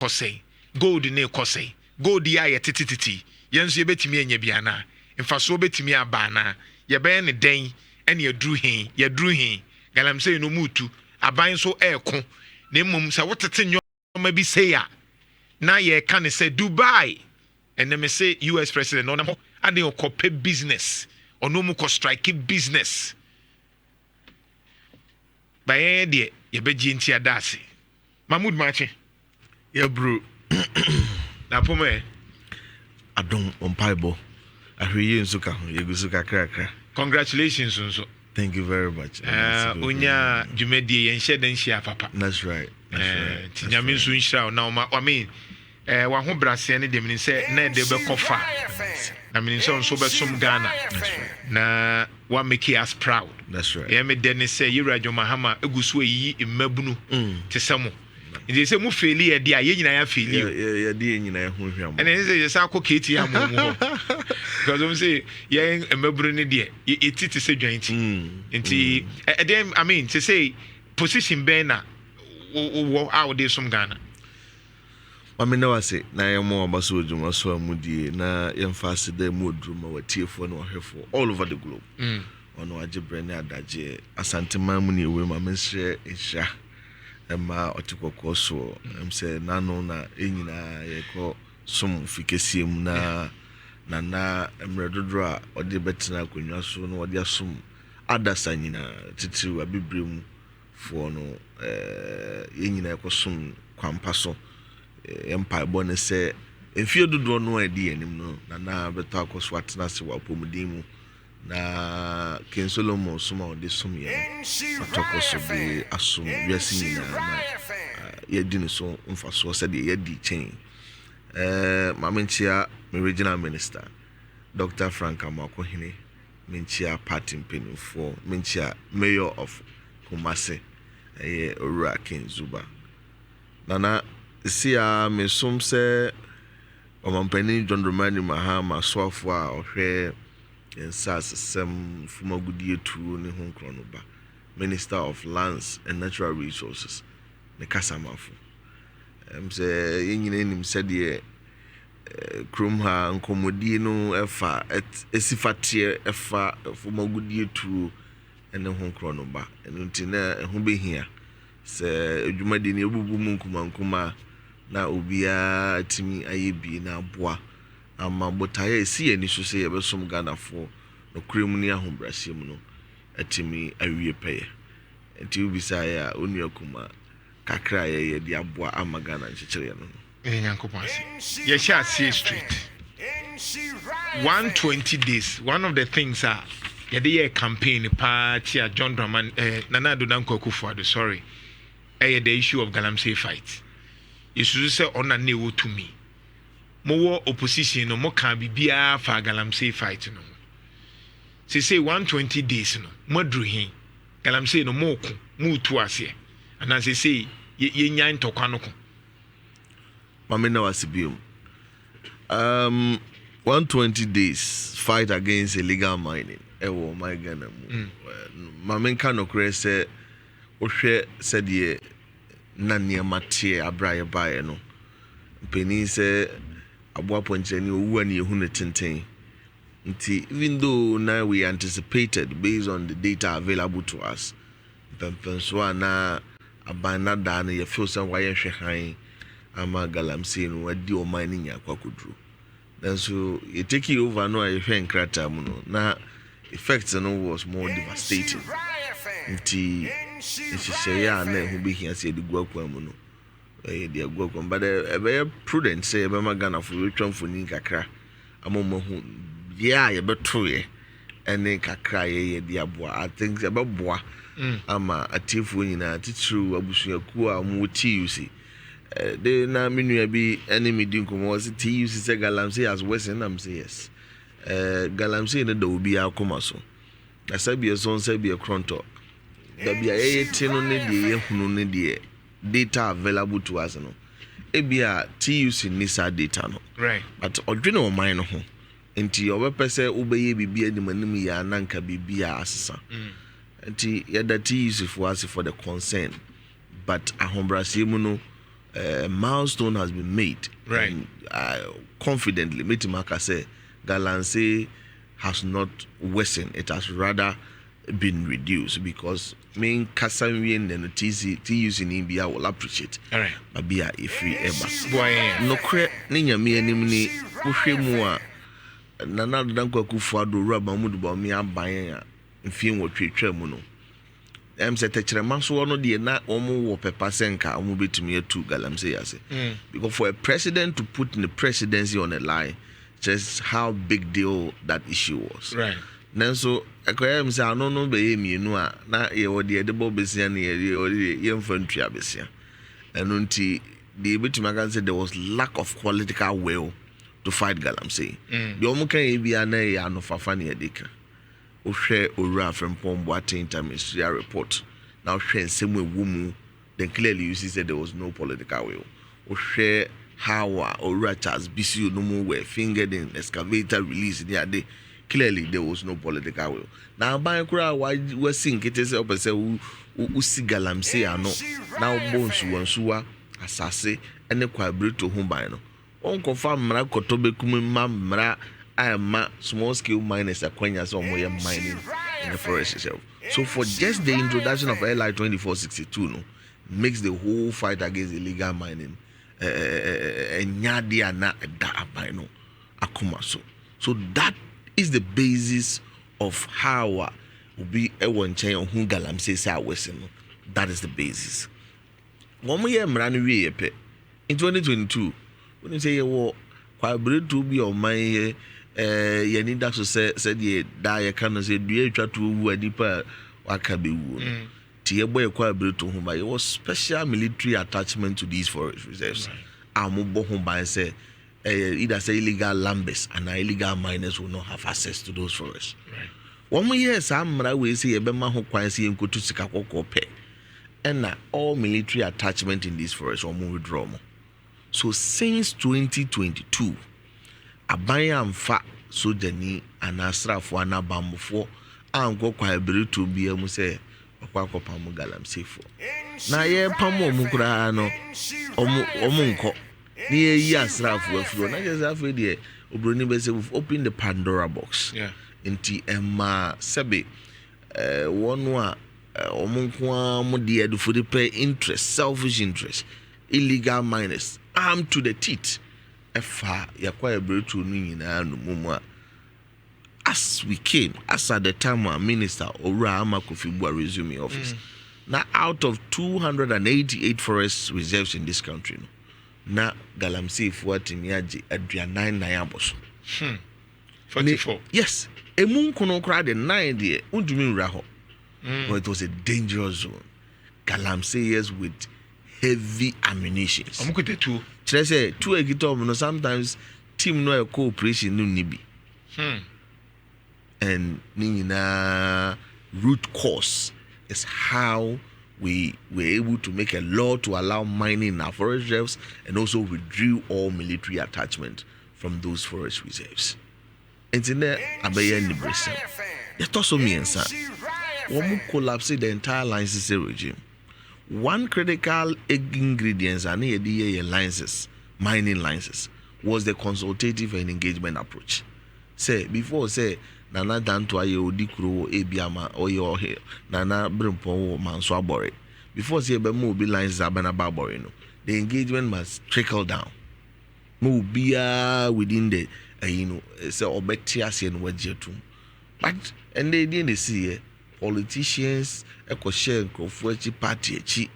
kosei gold ne kosei gold ya titititi yenso yebetimi enya biana mfaso betimi abana yebe ne den ene yadru hin galamsey no mutu aban so eko na mmom sa wotete nyoma bi say ya na ye kan say Dubai and me say US president no na mo ade okope business ono mu ko strike business baye de ye beji ntia dase Mahmud Mache yeah bro na pome adon ompaibo ahwe nsuka ho yegusuka krakra congratulations nso. Thank you very much. Unya jumedi yenhye den hia papa. That's right. Tinyame nso nhira na I mean wa ho brase ne de mini se na de be kofa. Na mini nso be som Ghana. Na wa make us proud. That's right. Yeah me de ne se Yirajo Mahama egusu yi mmabunu tesamo. Ndi se mu feli e de a ye nyina ya feli. Yeah de nyina ya ho hwam. And say yes akọ keti ya mo. Because I'm say yeah mmabunu ne de it say joint. Nti then I mean to say position ben na how dey some Ghana. Mami na wase na yemo abaso odwuma so amudie na yemfase da mu odruma watiefo na ohwefo all over the globe. Ono agebre na adaje asanteman mu ne ewe ma menhye ehya ema otikoko so say nano na enyina yeko som fikesiem na emredodro a ode betina akonwa so na ode asom adasa nyina titiru abibrem fo no yenyina yeko som kwampa so empire bonne say enfie dodo no adi anim no na beto akoso atena se wapomudin mu na King Solomon suma ode som ye atokoso be asom wiase nyina na yedi no so mfaso se de yedi chen mamenchia me regional minister Dr. Frank Amakohene menchia party mpenufo menchia mayor of Kumasi Owura King Zuba nana sia me som se omampani John Romani Mahama swafo a ohwe ensas sem fumagudie tu ne ho nkrono ba Minister of Lands and Natural Resources ne kasamafo say yenyina nim se de krom ha nkomodie no efa esifate efa fumagudie tu ene ho nkrono ba enti na ho behia se adwumade ne ebubu mu nkumankuma na obia timi ayebi na aboa ama botaye esi ani so se yebesom Ghana fo no krem ni ahombrasem no atimi awie peye enti ubisa ya onuakuma kakra ye de aboa ama Ghana nchekere no Nyankopon ase ye sha see street 120 days one of the things are ye dey campaign pa chia John Dramani Nana Addo Akufo-Addo sorry the issue of Galamsey fight you say on na wo to me mo opposition no mo kan bibia fa Galamsey fight no say 120 days no modru hin Galamsey no mo ku mu tu ase ana say ye nyan tokwa no ko mamena wasibium 120 days fight against illegal mining ewo my Ghana mu mamenka no kure say ohwe said na niamate abraye bae no mpeni se aboa poncheni owu ani ehu ne tenten nti even though now we anticipated based on the data available to us pempenso na abana da na ye feel say why hwe han ama Galamsey no wadi o man nya kwakodru then so you take it over no I hwe nkrata mu no na effect no was more devastating nti say ya na hu be hia say de guakwa mu no de guakwa but e prudent say e be magana for retwamfo ni kakra amomahu ya ye beto ye ene kakra ye de aboa I think e be boa ama atifu nyina titru abusuaku a mu TUC de na menua bi ene medi nkomo was TUC say Galamsey as Western am say yes Galamsey ne da obi akoma so asabi so nsabi kronto da bia tino ne de ye hunu ne de data available to us no ebia TUC nisa data no right but odwene o man no ho enti obepese ubeye bibia animanim ya nanka bibia asesa enti ya da TUC for us for the concern but ahombrase mu no a milestone has been made. Right. And, confidently, Metimaka say Galamsey has not worsened. It has rather been reduced because main Kasamwian and TUC in India will appreciate. All right. Babia if we ever. Boy. No cre ninya me enimni Ushemua Nana Danko Kufado Rabba Muduba me abayan mfie wotwetwa mu no. Say techrema so no de na omo wo pepa senka omo betumi atu Galamsey ase. Because for a president to put in the presidency on a line, just how big deal that issue was. Right. Nanso akoyam say no be mienu a na ye wo de debo besia na ye mfantua besia. Eno nti the betumi can say there was lack of political will to fight Galamsey. The omo kan e bia na ye anofafa na ye deka. Ohwe owura from Pomboate interministerial report. Now share same way woman, then clearly you see that there was no political will. Ohwe how owura Charles BCU no more were fingered in excavator release in the day. Clearly there was no political will. Now by kura why we sing it is up and say who see Galamsey ano. Now bones wansuwa asase ene kwabere to home by no. On confirm mra kotobe kumma mra small scale miners are Kwenya so more mining in the forest itself. So for just the introduction of LI 2462 no makes the whole fight against illegal mining nyadia na da no akuma so that is the basis of how will be a one chain on who Galamsey say wesen. That is the basis. One year mrani we in 2022 when you say you kwabere to be on my you need that to say ye die can say do you try to wu adipa wakabe wu tie boy kwabere to home by was special military attachment to these forest reserves. Amubo home by say either say illegal lambers and illegal miners will not have access to those forests. Right. 1 year samra we say ebema ho kwan say enkotu sika kokko pe and all military attachment in these forests or move withdraw. So since 2022 abaya amfa sojani anasrafo anabamfo anko kwabere to bia mu say okwakopa mu Galamsey fo na ye pamo mu kura no omu nko ni ye asrafo afuro na je afro de obroni be say we've opened the Pandora box. Yeah. Inti emma sebe one wa omu nko mu de adu for the pay interest, selfish interest, illegal miners armed to the teeth. Efa yakwa ebretu no nyina no mumu as we came as at the time our minister Owura Amakofi resume office. Now out of 288 forest reserves in this country no na Galamsey fuatimi age aduanan nan aboso 44. yes emu nkono kra de 9 de undumi nwura ho. But it was a dangerous zone. Galamsey is with heavy ammunition. Amukote two. Say two egitom no sometimes team no cooperation no nibi. And nina root cause is how we were able to make a law to allow mining in our forest reserves and also withdrew all military attachment from those forest reserves. And in there abaya ni bresa. It also means we collapse the entire licensing regime. One critical ingredient and licenses, mining licenses, was the consultative and engagement approach. Say before say Nana Danto aye odikuro ebiama oyo he Nana Brimpo manso abore. Before say be mo be licenses abana babore no. The engagement must trickle down. Mo bia within the say obetias and wajetum. But and they didn't see politicians share Kofuachi party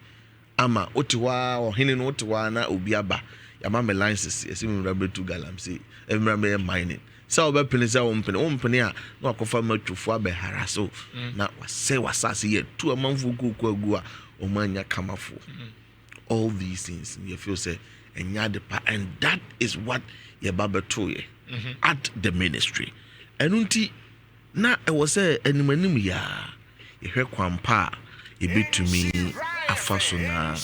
ama otiwa or hinin otiwa na obiaba yama me licenses yesi me to Galamsey emra mining so oba penisa ompene a na akofa matwufo abehara so na wase wasase ye tu amanfo kuku agu a omanya kamafo. All these things you feel say enya de pa, and that is what ye babetoye at the ministry. Enunti na e was say animanim ya yehwe kwampa ebetumi afaso na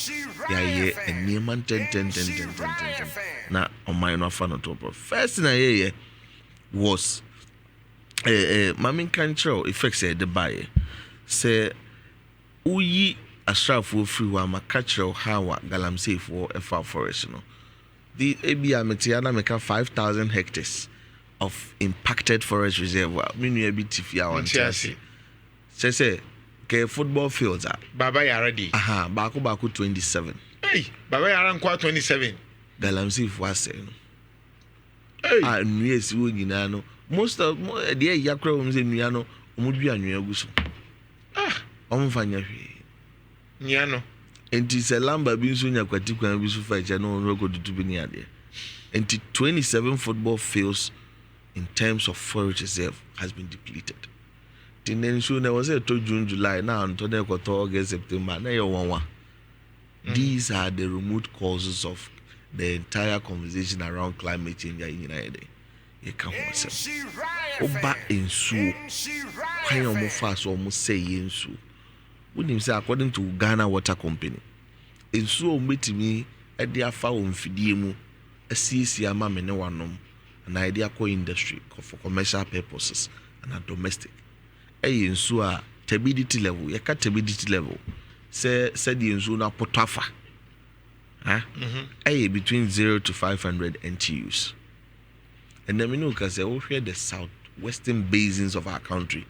yaye eniman ten na oman no afa no top. First na ye was mamin control effects the buy say uyi asrafo free wa makachro hawa galamsey for FR forest no the abia metiana meka 5,000 hectares of impacted forest reserve minu e bitifia wantiase say ke football fields are baba ya ready baako 27 hey baba ya ran kwa 27 galamsey for ase no hey nue si wo nyina no most of the yakra wo mze nua no omudua nua aguso omfanya hwe nia no enti se lamba bi nso nya kwati kwan bi so fa che no no kodutu bi ni ade enti 27 football fields in terms of forest reserve has been depleted. Then so there was a to June, July, now until they got August, September. Now these are the remote causes of the entire conversation around climate change in United. You can't say Oba in su why almost fast almost say in su. Wouldn't say according to Ghana Water Company. In su meet me at their found fidimu a CC ama mene wanom. An idea co industry for commercial purposes and a domestic. In sua turbidity level, yaka turbidity level. Said the insuna potafa. Between 0 to 500 NTUs. And then we know because they all hear the southwestern basins of our country.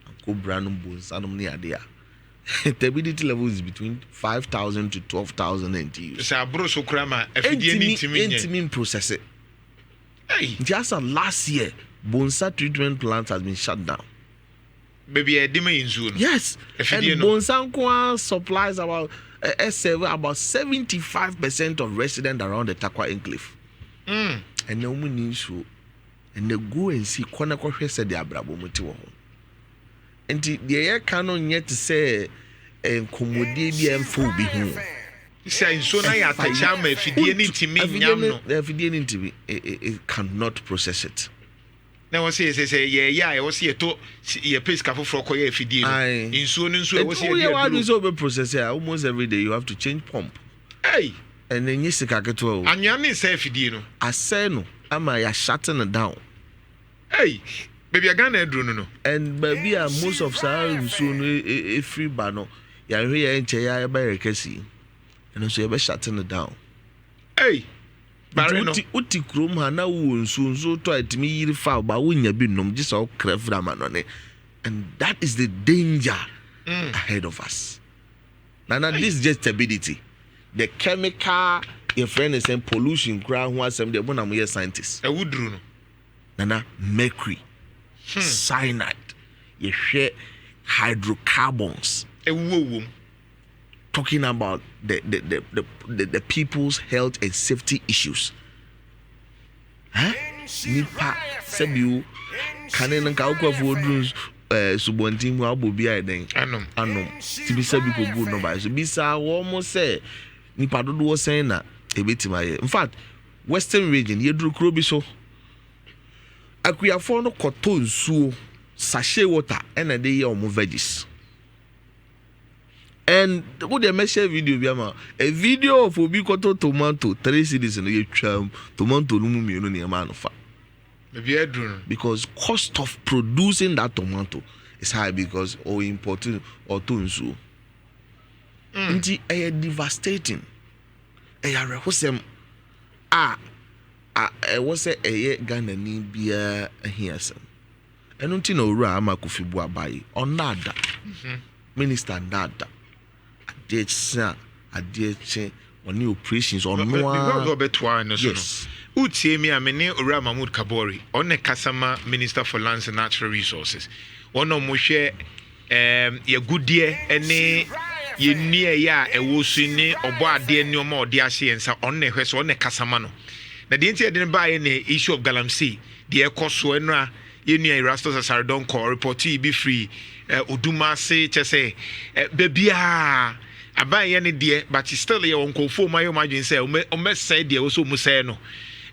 And Cobranum bones, and near there. Turbidity level is between 5,000 to 12,000 NTUs. So, Broso Krama, if process it. Just last year, Bonsa treatment plant has been shut down. Baby, a dime in Zoom. Yes, and Bonsa supplies about 75% of residents around the Takwa Enclave. And no one needs to, and they go and see Konako said the Abrabo Mutiwo. And the air canon yet to say, and Commodity and full be home. Say so now ya tachama efidie ni ntimi nyam no efidie ni ntimi it cannot process it. Na wo say ye wo say to ye pace ka foforo ko ye efidie no insuo ni nsuo wo say ye do so be process it almost every day you have to change pump. Hey, and then you sika keto anya ni say efidie no asay no ama ya shutting it down. Hey, baby Ghana edru no and baby most of sa nsuo no e free ba no ya hwe ye nche ya ba rekasi. And so you're shutting it down. Hey, Uti Krum Hana woon soon so try to me foul by win your binum just all crave raman. And that is the danger ahead of us. Now, this is just stability. The chemical, your friend is saying pollution, crown who are some the one scientists. A wood rune. Nana, mercury, cyanide, you share hydrocarbons. A woo. Talking about the people's health and safety issues. Nipa sebiu kanen nka ukwa fodruns subontim wa bobia eden anom tibi sebi ko good no ba so bisa wo mo say nipa dodo wo sen na ebetima ye in fact western region yedru kro bi so akuyafo no koto nsuo sachet water and dey ye omo veggies. And what they share video a video of Obi Koto tomato 3 cities in the tomato because cost of producing that tomato is high because importing or tunsu. It is devastating. It was a Ghana ni bia here some. And until no Rama Kofi Buabai or nada. Minister nada. Adeche on new operations on no betwa no so utie mi amene owura MAHMUD KABORE on the Kasama Minister for Lands and Natural Resources one of mo hwe ye gudie ene ye nie ya ewo su ni obo ade ni omo ode ahye ensa on ne hwe so on the Kasama no na de ntie de ba ye ne issue of galamsey de ekoso enra ye nua Erastus Asaredon call report be free oduma se chese bebia abaye ne de but still ye won kofo mayo imagine say o say de wo so mu say no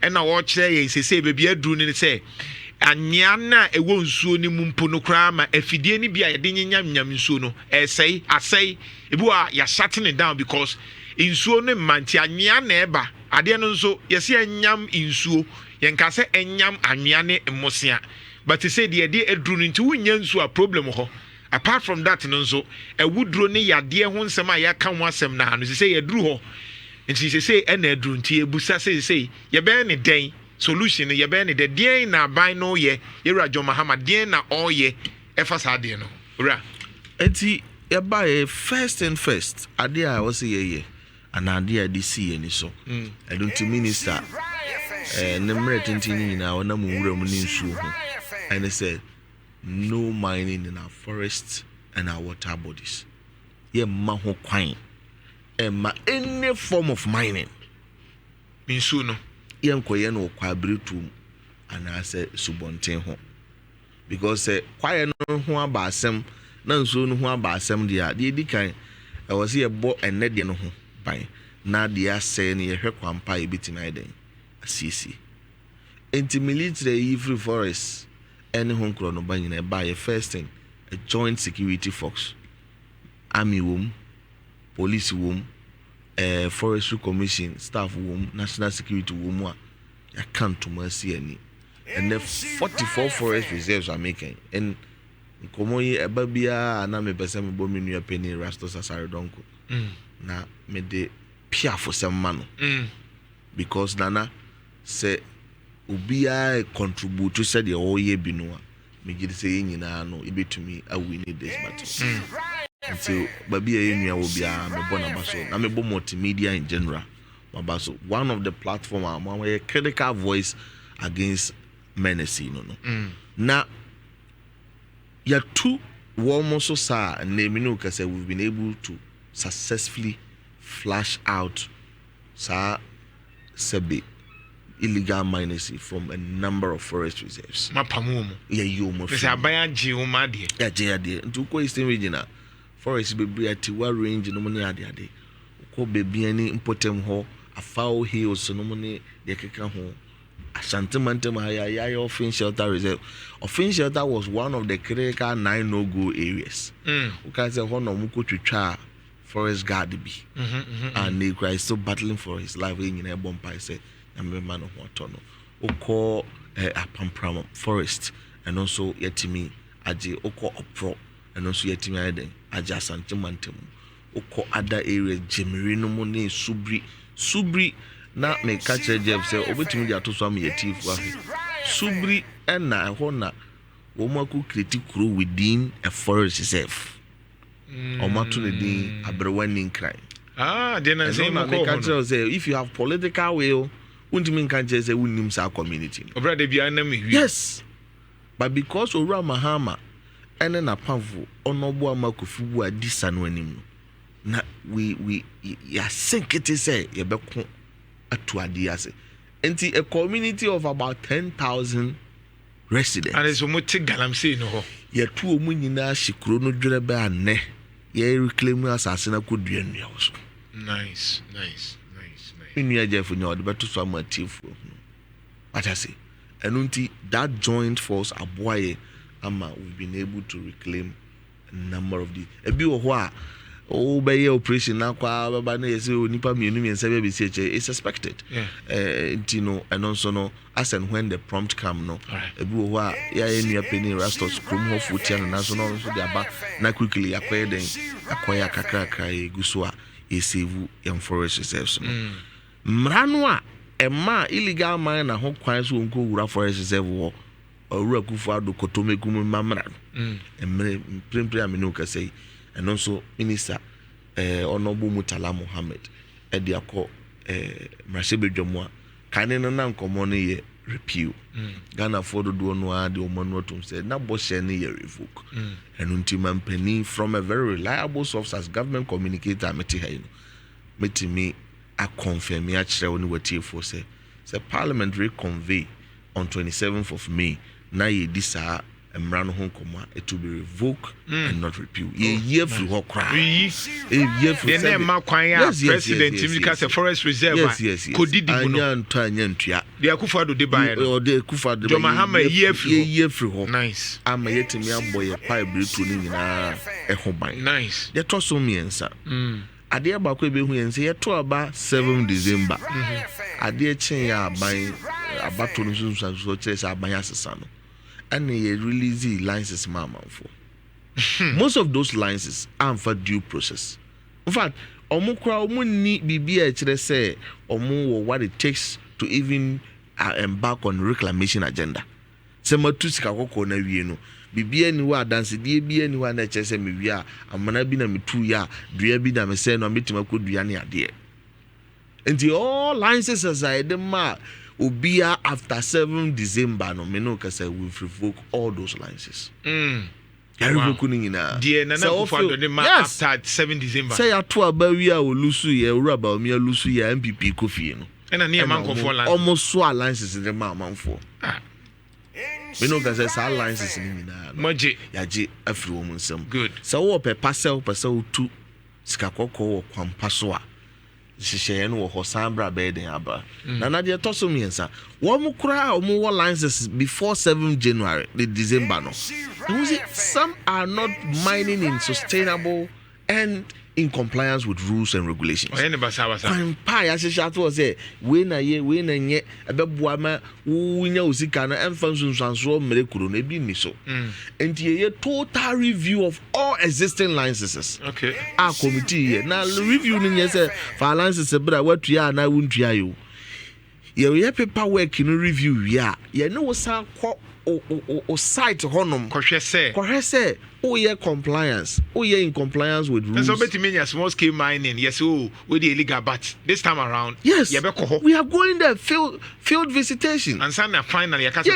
e na wo kire ye sese bebia duru ni say anya na ewo nsuo ni mu mpo no kra ma afidie ni bia ye de nyam nsuo no say asay ebu a ya shutting it down because nsuo no manti anya na eba ade no nso ye se anyam nsuo ye nka se anyam anwea ne mmosia but say de eduru nti wunya nsuo a problem ho apart from that no nso ewudro ne yade ho nsɛm a yɛaka ho asɛm na no sɛ yɛduru hɔ nti sɛ ɛna aduru nti ebusa sɛ yɛbɛn ne den solution yɛbɛn ne den na ban no yɛ yɛwura John Mahama den na ɔyɛ ɛfa saa den no wura enti yɛba first and first ade a wɔsɛ yɛyɛ ana ade a de si yɛ ni so ɛdo nti minister ne mmerɛ tenten nyinaa wɔnam nwura mu ne nsuo ho and said no mining in our forests and our water bodies. Ye maho kwan. Any form of mining. Minsu no. Ye nkoye no kwa bretum and I say subonten ho. Because kwaye no ho aba asem na nsuo no ho aba asem dia di kan e was ye bo enne de no ho ban na de asɛ ne ye hwɛ kwampa e bitima eden asisi. Enti military free forest any home no banyina buy a first thing a joint security force army wom police wom forestry commission staff wom national security wom a ya can't to mercy any and the 44 forest reserves are making and komoyi ebabia na me pese me bo menu penny rastos asare donko na me de pia for some man because nana say ubia contribute to say the whole year binoa me gidi say nyina no ebetumi a win this battle until babia yenua obia me bona baso na me bo multimedia in general baso one of the platform am a critical voice against menace no na ya two warm so sa na me no say we've been able to successfully flash out sa sebe illegal miners from a number of forest reserves. Mapamumu. Yeah, you mo. Because abaya jiuma de. Yeah, jade. Ntu ko eastern region na forest bebre atiwa range no mo ne ade. Ko bebi ani impotem ho, afao hills no mo ne de keka ho. Ashanti mantem ya Offin Shelter Reserve. Offin Shelter was one of the critical 9 no-go areas. We can say ho no mo ko twitwa forest guard bi. And he is still battling for his life in a bomb say man of Watono, Oko Apampram forest, and also Yetimi Aji Oko Opro, and also Yetimi Aden, adjacent to Mantum, Oko other areas, Jemerino Mone, Subri, not make catch a Jeff say, over to me to some Yetif, Subri and Na Hona, Womaku critic crew within a forest reserve, or Matunidin, a Brewaning crime. Then I say, if you have political will, wouldn't mean can't just say we name our community. Yes, but because Ora Mahama and then a powerful honorable Makufu are disanuanim. Na we ya sink it is say ye be atu adiase. Enti a community of about 10,000 residents. And it's almost galamsey no. Ye two omu nyina shikro no dwere be ane. Ye reclaim asase na kodua nua so. Nice. Nhyira Jeff nyo de beto so amatif. What I say. Enunti that joint force aboye ama we've been able to reclaim a number of the ebi wo ho a o be ye operation na kwa baba na yesi onipa mienu miensa be CH is suspected. No and also no as and when the prompt come no ebi wo ho a ya enua penny rastos krom ho futia na so no so de aba na quickly akoye den akoya kakra eguso a esevu yam forest reserves no mrano a ema illegal mine na ho kwan so nko wura forest reserve wo owura kufu ado kotomegum mamra emre prempre amenu ka sei and also minister honorable Mutala Mohammed e de akọ mrasebedwamo a kane no na nkomo no ye repeal Ghana for do no a de omanu atom said na bo share ne ye revoke enunti mampani from a very reliable source as government communicator meti ha meti me a confirm ya kire woni watie for say parliament reconvene on 27th of May na ye disa emra no ho nkomo it will be revoked and not repealed ye free ho cry ye free the name kwan ya president Timika say forest reserve kodidi mu no anya ntua de akufado de ban no de akufado John Mahama ye free ho nice ama yetimi aboye pa ebretu ni nyina ho ban nice de to so miensa ade ba ko ebehu yense ye to aba 7 December ade chen ya aban abato no so kire sa aban asesa no and ye release license mama for Most of those licenses are for due process. In fact, omu ni bibi e say omu what it takes to even embark on reclamation agenda. Sema tu sika kokko na wie no. Bibi ni wa dance die bi ni wa na che say me wie a amana bi na me tu ya dua bi na me say no metima ko dua ne ade. Until all licenses aside the ma obia after 7 December no me no ka say we revoke all those licenses. Revoke ni na. Die na na kufa do ma after 7 December. Say ato aba wi a olusu ye ura ba mi olusu ye MPP kofi no. And a near man for land. Almost so alliances in the man for. We know that there's alliances in the Maji. Yaji, a few women some. Good. So, per parcel, two, Skakoko or Quampasua. Shishan or Hosambra bed in Abba. Nanadia Tosumiensa. One more cry or more alliances before 7 January, the December. No. Some are not mining in sustainable and in compliance with rules and regulations. Pie as a shot was a winner ye, a bebuama, who knows the kind of functions and so miracle be me so. And a total review of all existing licenses. Okay. Our committee now reviewing yes for licenses, but what we are now won't try you. Your paperwork in review, yeah. You know what's our or site honum. Correct. Oh yeah, compliance. Oh yeah, in compliance with rules. So better mean small scale mining. Yes, with the illegal, but this time around, yes, we are going there field visitation. And some finally, I can't say,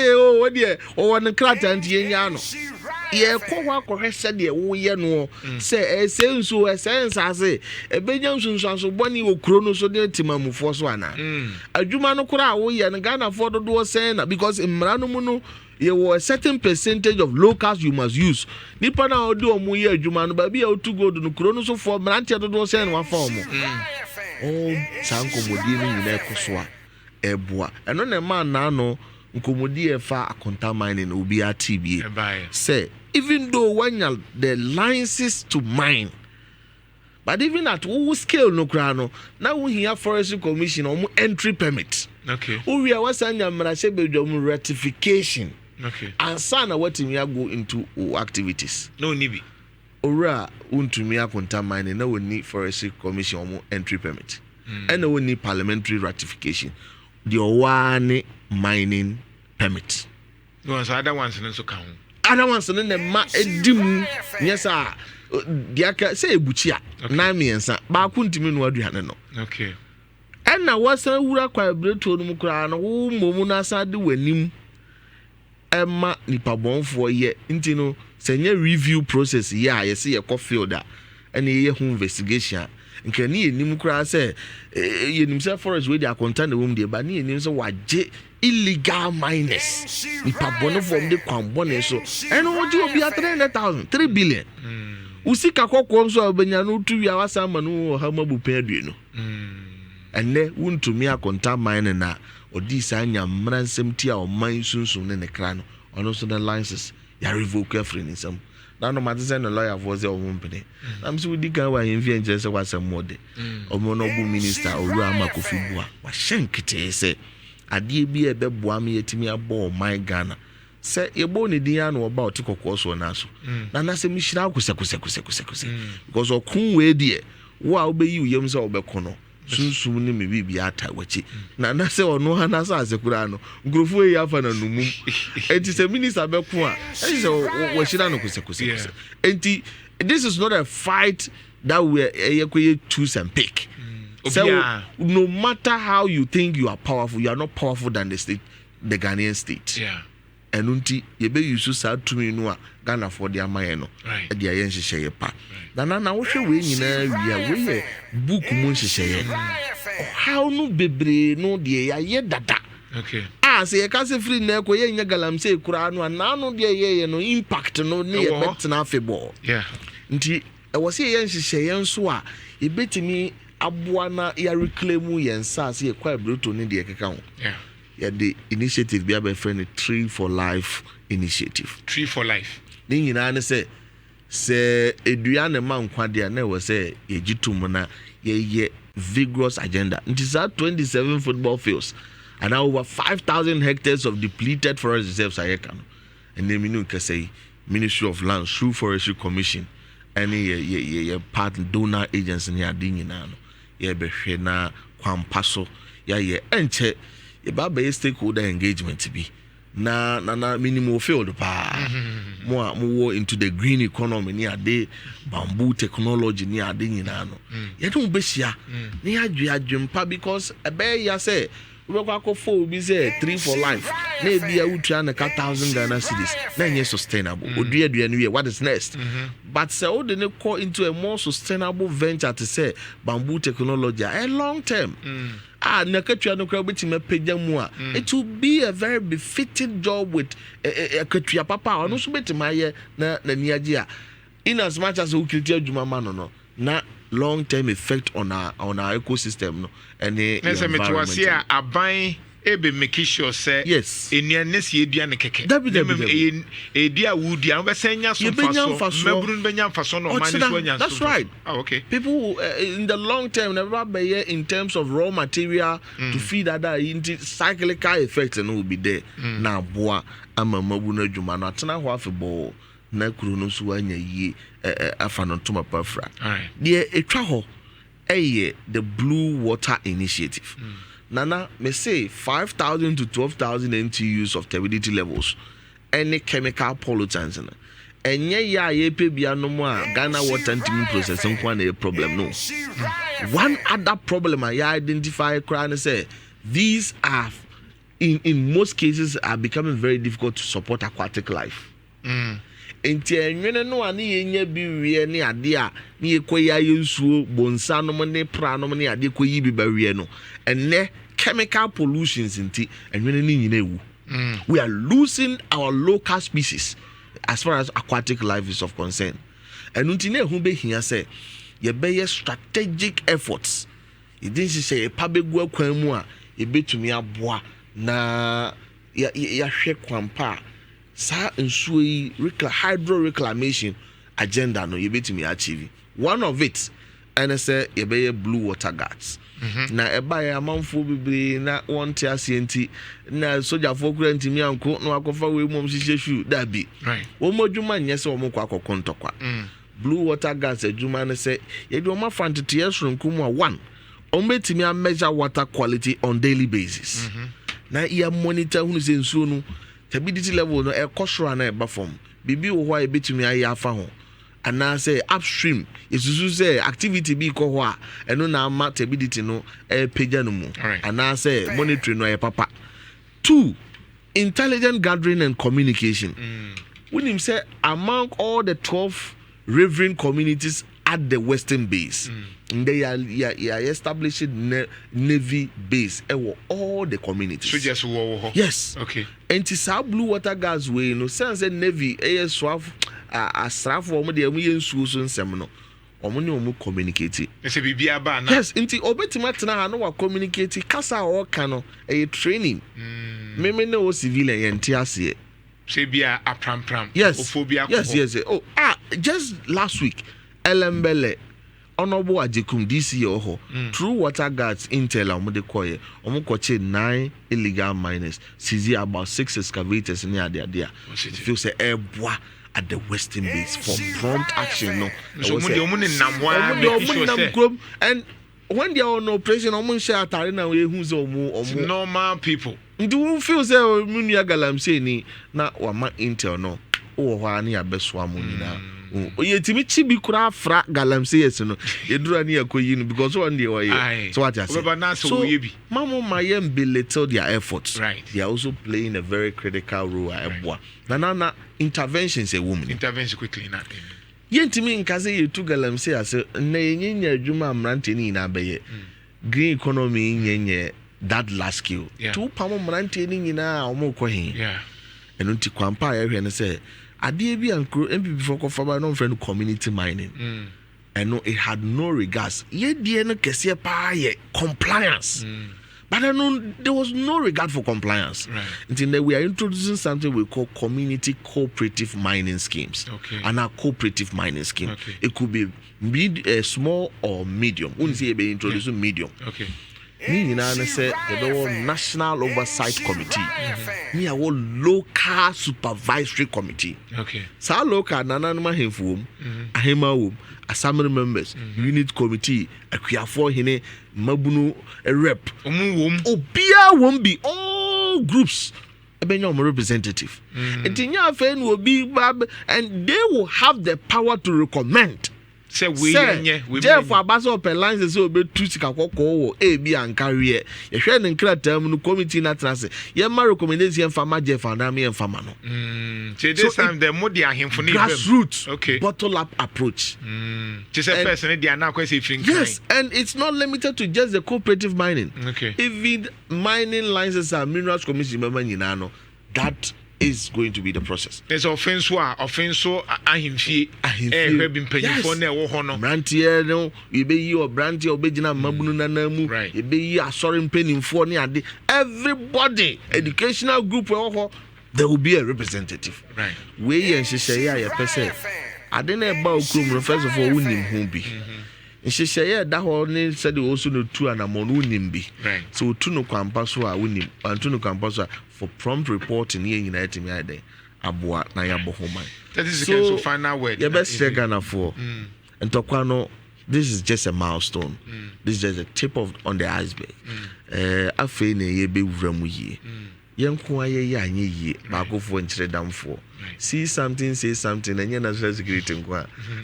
oh, what dear, or one crack and yano. Yeah, correct said, yeah, oh yeah, no. Say, a sense so a sense, I say, a Benjamin so one you chrono so dear Timamu Foswana. A Jumano Kura, oh yeah, and Ghana for the door saying because in Maranomuno. There was a certain percentage of locals you must use. Nipa na odo omu ye adwuma no ba bia otu go do no kro no so for branch do do say no wa form. Oh, sankomodi ni nyina ekoso a eboa. Eno na man na no nkomodi e fa akonta mining na obi atibie. Say even though when the licenses to mine, but even at who scale no kra no, now we hear forestry commission omu entry permit. Okay. We are wasanya mrase bedwom ratification. Okay. And sana what me go into activities. No nibi. Ora untumi akonta mining na we need forestry commission omo entry permit. And we need parliamentary ratification. The one mining permit. No, so other ones no so count. Other ones no na ma edim. Yes sir. Dia say ebuchi a na miensa ba kuntimi no aduane no. Okay. And na wasa wura kwa breto no mukra no wo momu na sa de wanim. Emma nipa bonfo ye nti no senye review process ye a yesi ye field a ene ye hu investigation nke ni enim kura se ye nim se forest we dey akonta na wom dey ba ni enim se waje illegal miners nipa bonfo de kwambone so ene oji obi 300,000 3 billion usika kokko so obenya no tu wi awasa ma no ha mabu pen aduenu ene wuntumi akonta mine na odi sa nya mransem ti a o man sunsun ne kra no ono so the licenses ya revoke every in some na no matter say no lawyer for say o mpene am so di kan wa yemfi enje se wasam mode o mo no bu minister oru amakofi bua wa shenkete se ade bi e beboa me yetimi abo my Ghana se yebo ne din ya no oba otikokko so na so na se mi hira akuse because okun we die wo a obeyi uyem se obekono sunsun ni me bibia ata wachi na se ono ha na sa asekura no ngrofo e yafa na numum enti se minister beko a enti se wo shira no kuse enti this is not a fight that we are choose and pick. So no matter how you think you are powerful, you are not powerful than the state, the Ghanaian state. Yeah. And unti yebe yusu sa tumi no a Ghana for their mayeno e dia yen hihye pa na wo hwe we nyina wia we ye book mu hihye how no bebre no de ya ye dada. Okay. Se ye ka se free na ko ye nya galamse kura no na no de ye no impact no ne ye betna afeball. Yeah. Nti e wo se ye hihye yen so a e betimi aboa na ya reclaim yen sa se ye kwa bruto ne de keka ho. Yeah. The initiative be a friend Tree for Life initiative. Tree for Life. Then you know say eduane man kwade na we say ye gitum na ye vigorous agenda. It is at 27 football fields and over 5,000 hectares of depleted forest reserves are here. And then you can say Ministry of Lands through Forestry Commission any part donor agency ni ade nyina no ye behwe na kwampa so ye enche ye ba be stakeholder engagement bi na minimum field pa mo wo into the green economy ni ade bamboo technology ni ade nyina no ye don be hia ni adwempa because ebe ya say we go for be say 3 for life na e bia utua na 1,000 Ghana cedis na nye sustainable odua no what is next but say o de ne call into a more sustainable venture to say bamboo technology a long term na katua no kra betima pagya mu a it will be a very befitting job with katua papa ono so betima ye na niaje a in as much as we create adwuma ma no na long term effect on our ecosystem no and the environment. Aban ebe make sure say yes enuane se edua ne keke edua wudi an be senya so faso mebrun benya faso no man so anya so. That's right. Oh, okay. People in the long term never be in terms of raw material to feed other into cyclical effect and will be there na boa ama mabu na dwuma no atena ho afebo na kuro no so anya yi afa no to mapafra de etwa ho the Blue Water Initiative. Nana may say 5,000 to 12,000 NTUs of turbidity levels any chemical pollutants and ye pe bia no mo Ghana water ntimi processing kwan a problem no. One other problem I identify crying say these are in most cases are becoming very difficult to support aquatic life. Enti enwene no ane yenya bi wie ne ade a ne yekoya yensuo bonsa no ne pra no ne ade koyi bi ba wie no enne chemical pollutions nti enwene ni nyina ewu. We are losing our local species as far as aquatic life is of concern. Enu nti na ehu be hia say ye be strategic efforts. It didn't say pabegu akwan mu a ye betumi aboa na ya hwe kwampa sa nsui hydro reclamation agenda no yebetimi achieve. One of it and say yebeye blue water guards. Na eba ya manfo bibre na wonte asienti na soja fokura ntimi anko na akofa we mom hihye da bi. Right. Wo modwuma nye se wo mkwa akokontokwa. Blue water guards adwuma ne se yedi o mafantete yesronku mu a one ombetimi a measure water quality on daily basis. Na iya monitor hunu se nsuo no turbidity level no e kosoro na e ba form bibi wo ho a ebetumi ayi afa ho ana say upstream isusu say activity bi ko ho a eno na ama turbidity no e pagya no mu ana say monitoring no e papa. Two, intelligent gathering and communication. When him say among all the 12 riverine communities at the western base they are establishing navy base all the communities. So just yes. Okay. And it's our blue water gas way no sense navy swaf asraf omo de amu yensuo so nsem no omo ne omo communicate. Ese bibia ba na. Yes, nti obetima tena ha no wa communicate kasa o ka no training. Meme na o civilian yente ase. Se bia aprampram. Yes. Ophobia. Yes. Oh, just last week Elembele Honorable Ajekum DC oho through water guards intel omode koye omokoche 9 illegal miners seize about 6 excavators in there. Feel say airboa at the western base for prompt action no. So and when they are on operation omo share atare na we hu say omo normal people do feel say munia galamse ni na wama intel no wo ho ani abeso amonina oyetimi chibi kura fra galamse yes no edura ni yakoyi no because one day why so what you say so mamu mayem belittle their efforts. Right. They are also playing a very critical role eboa na interventions a woman intervention quickly na yentimi nkaze yetu galamse ase na yenyenya adwuma amrante ni na beye green economy nyenye that last skill two pamo amrante ni nyina omo kwohin eno nti kwampa ya hwe ne say ade bi ankro MPP for kofa no friend community mining and no it had no regards ye die no kese pa ye compliance but then there was no regard for compliance until we are introducing something we call community cooperative mining schemes. And our cooperative mining scheme it could be small or medium. Wouldn't say be introducing medium. ni nyina na say the national oversight committee ni a local supervisory committee. Okay. Sa local nananuma hemfuom ahema wom assembly members unit committee akuafo hene mabunu rep obia won be all groups ebenya representative etinya afa no obi and they will have the power to recommend. Say we Jeff Abaso per lines so be two sika kokko e bi ankawe ye hwe ne nkratam no committee na trase ye ma recommendation farmer Jeff and me farmer no so this time the modi ahemfo ni grassroots okay bottle up approach just a person dey na kwese free. Yes, and it's not limited to just the cooperative mining. Okay, even mining licenses and minerals commission member nyina no that is going to be the process. There's offense ahimfie we be mpanyifo na ewo ho no brantie no you be yi brantie obegina mabunu nanamu you be yi asori mpanimfo ne ade everybody educational group ho there will be a representative. Right, we yen hyehyeye ya pese ade na eba okrum no first of all wunim ho bi hyehyeye da ho ne said also no tu anamon wunim bi so tu no kwampa so a wunim antu no kwampa so for prompt reporting here in United Media aboa na ya bohoman. That is the final word. You best check Ghana for and Tokwano, this is just a milestone. This is just a tip on the iceberg. Afe ne ye be wuramu yi. Yenko aye ya anye yi ba go for nchire damfo. See something, say something, and you're national security.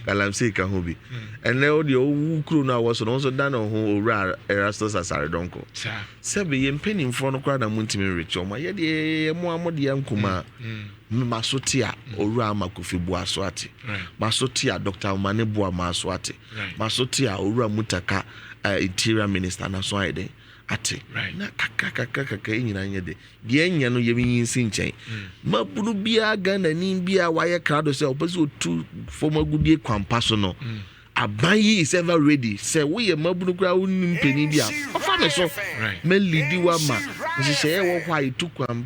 Galamsey can hobi. And now the old crew now was also done on who Erastus as Aridonko. Sebi and penny in front of crowd and Muntimin Rich. Oh, my yet, Mohammed Yankuma, Masotia, Ora Makufi Boaswati, Masotia, Dr. Manebua Maswati, Masotia, Ora Mutaka, Interior Minister, Naswide. Ate na kaka nyina nyede de anya no yemi nsin chen mabunu bia Ghana ni bia waye crowd say opese otu former gudie kwampa so no abayi is ever ready say we mabunu kra unim peni bia ofa me so me lidi wa ma nhihye wo kwa itu kwam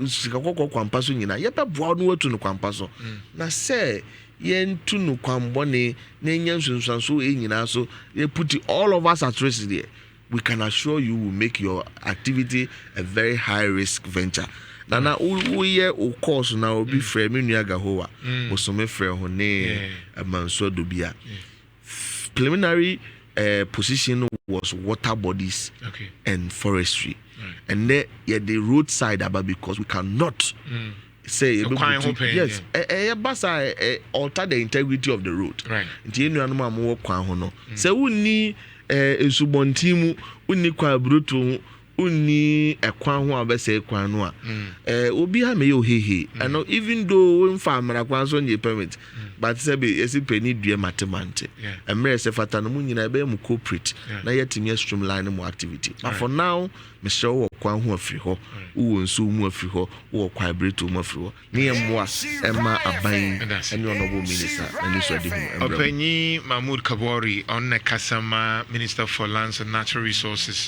sika kokko kwampa so nyina ye beboa no watu no kwampa so na say yen tunu kwambone na enya nsunsanso e nyina so they put all of us at risk there. We can assure you will make your activity a very high risk venture. Nana we o course na obi frɛ me nua gahowa osome frɛ ho ne manso dobia. Preliminary position was water bodies and forestry. And there the roadside about because we cannot say yes basa alter the integrity of the road. Right. Nti enu anuma mo kwan ho no. Say wonni esubontimu unni kwa bruto unni ekwan ho abese ekwan no a obi ha me yo hehe and even though we famara kwan so nye permit but say be esi peni due matemante emre se fata no nyina be mu corporate na yetimi streamline mo activity but for now me show wo kwan ho afiri ho wo nso mu afiri ho wo kwa bruto mu afiri ho ne yemmoa ema aban ene honorable minister and so de hu Opanyi Mahmud KABORE on Kasama Minister for Lands and Natural Resources.